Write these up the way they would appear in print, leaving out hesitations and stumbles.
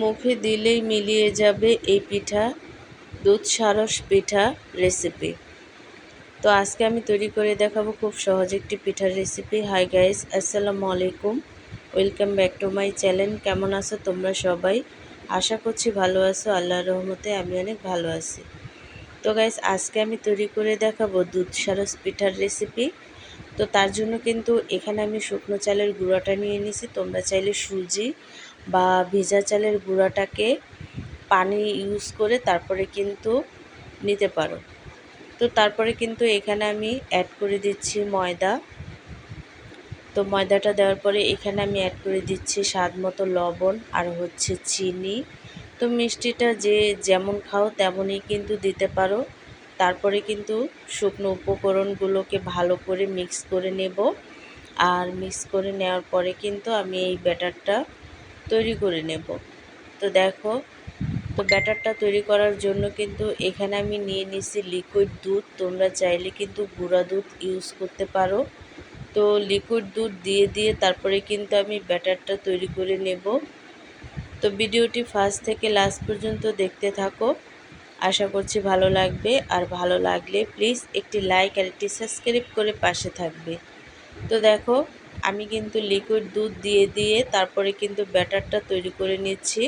মুখে দিলেই মিলিয়ে যাবে এই পিঠা, দুধ সারস পিঠা রেসিপি। তো আজকে আমি তৈরি করে দেখাবো খুব সহজ একটি পিঠার রেসিপি। হাই গাইস, আসসালামু আলাইকুম, welcome back to my channel. কেমন আছো তোমরা সবাই? আশা করছি ভালো আছো। আল্লাহর রহমতে আমি অনেক ভালো আছি। তো গাইস, আজকে আমি তৈরি করে দেখাবো দুধ সারস পিঠার রেসিপি। তো তার জন্য কিন্তু এখানে আমি শুকনো চালের গুঁড়াটা নিয়ে নিছি। তোমরা চাইলে সুজি বা ভেজা চালের গুঁড়াটাকে পানি ইউজ করে তারপরে কিন্তু নিতে পারো। তো তারপরে কিন্তু এখানে আমি অ্যাড করে দিচ্ছি ময়দা। তো ময়দাটা দেওয়ার পরে এখানে আমি অ্যাড করে দিচ্ছি স্বাদ মতো লবণ আর হচ্ছে চিনি। তো মিষ্টিটা যে যেমন খাও তেমনই কিন্তু দিতে পারো। তারপরে কিন্তু শুকনো উপকরণগুলোকে ভালো করে মিক্স করে নেব। আর মিক্স করে নেওয়ার পরে কিন্তু আমি এই ব্যাটারটা তৈরি করে নেব। তো দেখো, তো ব্যাটারটা তৈরি করার জন্য কিন্তু এখানে আমি নিয়ে নিছি লিকুইড দুধ। তোমরা চাইলে কিন্তু গুঁড়া দুধ ইউজ করতে পারো। তো লিকুইড দুধ দিয়ে তারপরে কিন্তু আমি ব্যাটারটা তৈরি করে নেব। তো ভিডিওটি ফার্স্ট থেকে লাস্ট পর্যন্ত দেখতে থাকো, আশা করছি ভালো লাগবে। আর ভালো লাগলে প্লিজ একটি লাইক আর একটি সাবস্ক্রাইব করে পাশে থাকবে। তো দেখো, আমি কিন্তু লিকুইড দুধ দিয়ে তারপরে কিন্তু ব্যাটারটা তৈরি করে নিচ্ছি।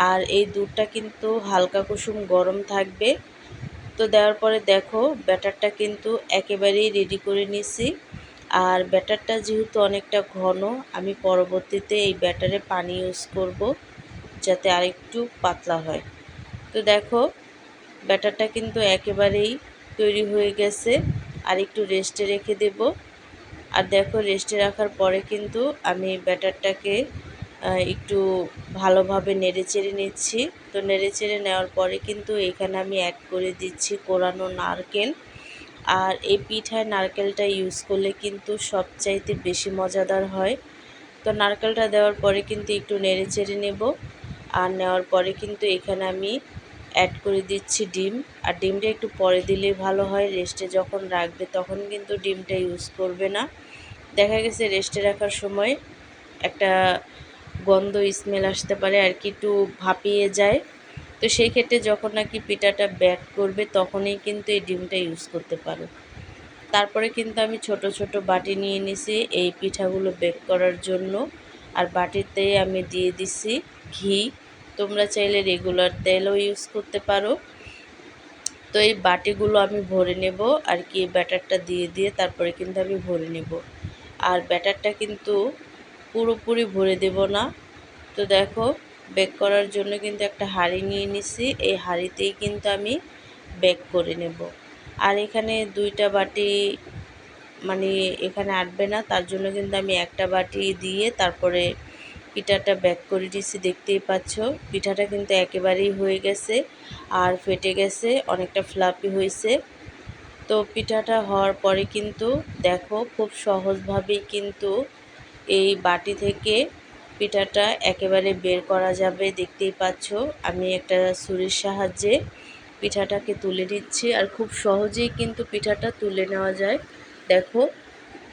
আর এই দুধটা কিন্তু হালকা কুসুম গরম থাকবে। তো দেওয়ার পরে দেখো, ব্যাটারটা কিন্তু একেবারেই রেডি করে নিছি। আর ব্যাটারটা যেহেতু অনেকটা ঘন, আমি পরবর্তীতে এই ব্যাটারে পানি ইউজ করব যাতে আরেকটু পাতলা হয়। তো দেখো, ব্যাটারটা কিন্তু একেবারেই তৈরি হয়ে গেছে। আর একটু রেস্টে রেখে দেব। আর দেখো, রেস্টে রাখার পরে কিন্তু আমি ব্যাটারটাকে একটু ভালোভাবে নেড়েচেড়ে নিচ্ছি। তো নেড়েচেড়ে নেওয়ার পরে কিন্তু এখানে আমি অ্যাড করে দিচ্ছি কোরানো নারকেল। আর এই পিঠায় নারকেলটা ইউজ করলে কিন্তু সবচাইতে বেশি মজাদার হয়। তো নারকেলটা দেওয়ার পরে কিন্তু একটু নেড়েচেড়ে নেব। আর নেওয়ার পরে কিন্তু এখানে আমি অ্যাড করে দিচ্ছি ডিম। আর ডিমটা একটু পরে দিলেই ভালো হয়, রেস্টে যখন রাখবে তখন কিন্তু ডিমটা ইউজ করবে না। দেখা গেছে রেস্টে রাখার সময় একটা গন্ধ স্মেল আসতে পারে আর কি, একটু ভাপিয়ে যায়। তো সেই ক্ষেত্রে যখন নাকি পিঠাটা বেক করবে তখনই কিন্তু এই ডিমটা ইউজ করতে পারো। তারপরে কিন্তু আমি ছোট ছোট বাটি নিয়ে নিছি এই পিঠাগুলো বেক করার জন্য। আর বাটিতে আমি দিয়ে দিছি ঘি। তোমরা চাইলে রেগুলার তেলও ইউজ করতে পারো। তো এই বাটিগুলো আমি ভরে নেব আর কি, ব্যাটারটা দিয়ে তারপরে কিন্তু আমি ভরে নেব। আর ব্যাটারটা কিন্তু পুরোপুরি ভরে দেব না। তো দেখো, বেক করার জন্য কিন্তু একটা হাঁড়ি নিয়ে নিছি। এই হাঁড়িতেই কিন্তু আমি বেক করে নেব। আর এখানে দুইটা বাটি মানে এখানে আটবে না, তার জন্য কিন্তু আমি একটা বাটি দিয়ে তারপরে পিঠাটা বেক করে দিয়েছি। দেখতেই পাচ্ছ, পিঠাটা কিন্তু একেবারেই হয়ে গেছে আর ফেটে গেছে, অনেকটা ফ্লাফি হয়েছে। তো পিঠাটা হওয়ার পরে কিন্তু দেখো, খুব সহজভাবেই কিন্তু এই বাটি থেকে পিঠাটা একেবারে বের করা যাবে। দেখতেই পাচ্ছ, আমি একটা ছুরির সাহায্যে পিঠাটাকে তুলে নিচ্ছি। আর খুব সহজেই কিন্তু পিঠাটা তুলে নেওয়া যায়। দেখো,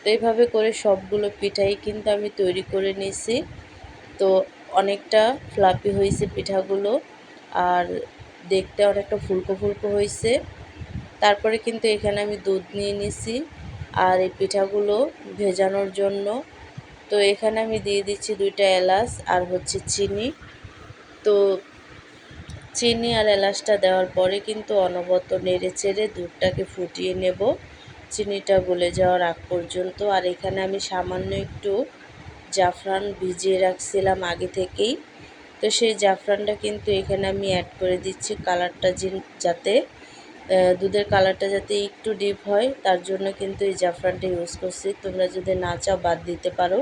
তো এইভাবে করে সবগুলো পিঠাই কিন্তু আমি তৈরি করে নিয়েছি। তো অনেকটা ফ্লাফি হয়েছে পিঠাগুলো, আর দেখতে অনেকটা ফুলকো ফুলকো হয়েছে। তারপরে কিন্তু এখানে আমি দুধ নিয়ে নিছি আর এই পিঠাগুলো ভেজানোর জন্য। তো এখানে আমি দিয়ে দিচ্ছি দুইটা এলাচ আর হচ্ছে চিনি। তো চিনি আর এলাচটা দেওয়ার পরে কিন্তু অনবরত নেড়ে চেড়ে দুধটাকে ফুটিয়ে নেব চিনিটা গলে যাওয়ার আগ পর্যন্ত। আর এখানে আমি সামান্য একটু জাফরান ভিজিয়ে রাখছিলাম আগে থেকেই। তো সেই জাফরানটা কিন্তু এখানে আমি অ্যাড করে দিচ্ছি, কালারটা যাতে দুধের কালারটা যাতে একটু ডিপ হয় তার জন্য কিন্তু এই জাফরানটা ইউজ করছি। তোমরা যদি না চাও বাদ দিতে পারো।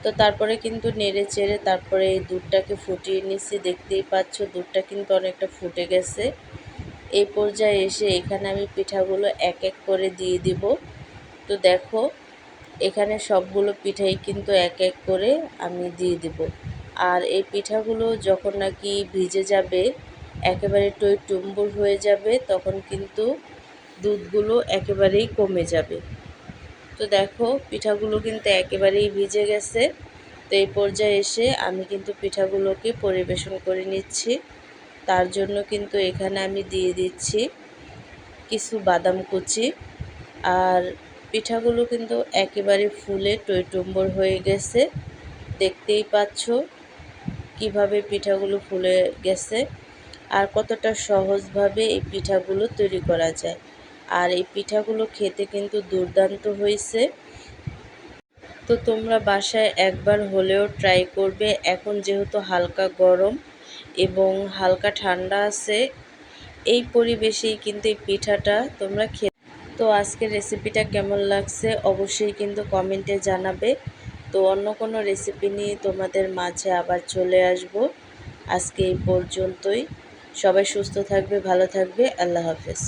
তো তারপরে কিন্তু নেড়ে চেড়ে তারপরে এই দুধটাকে ফুটিয়ে নিচ্ছি। দেখতেই পাচ্ছ, দুধটা কিন্তু অনেকটা ফুটে গেছে। এই পর্যায়ে এসে এখানে আমি পিঠাগুলো এক এক করে দিয়ে দিব। তো দেখো, এখানে সবগুলো পিঠাই কিন্তু এক এক করে আমি দিয়ে দিব। আর এই পিঠাগুলো যখন নাকি ভিজে যাবে, একেবারে টইটুম্বুর হয়ে যাবে, তখন কিন্তু দুধগুলো একেবারেই কমে যাবে। তো দেখো, পিঠাগুলো কিন্তু একেবারেই ভিজে গেছে। তো এই পর্যায়ে এসে আমি কিন্তু পিঠাগুলোকে পরিবেশন করে নিচ্ছি। তার জন্য কিন্তু এখানে আমি দিয়ে দিচ্ছি কিছু বাদাম কুচি। আর পিঠাগুলো কিন্তু একেবারে ফুলে টইটুম্বর হয়ে গেছে, দেখতেই পাচ্ছ কিভাবে পিঠাগুলো ফুলে গেছে আর কতটা সহজভাবে এই পিঠাগুলো তৈরি করা যায়। আর এই পিঠাগুলো খেতে কিন্তু দুর্দান্ত হয়েছে। তো তোমরা বাসায় একবার হলেও ট্রাই করবে। এখন যেহেতু হালকা গরম এবং হালকা ঠান্ডা আছে, এই পরিবেশেই কিন্তু এই পিঠাটা তোমরা তো আজকের রেসিপিটা কেমন লাগছে অবশ্যই কিন্তু কমেন্টে জানাবে। তো অন্য কোনো রেসিপি নিয়ে তোমাদের মাঝে আবার চলে আসব। আজকে এই পর্যন্তই। সবাই সুস্থ থাকবে, ভালো থাকবে। আল্লাহ হাফেজ।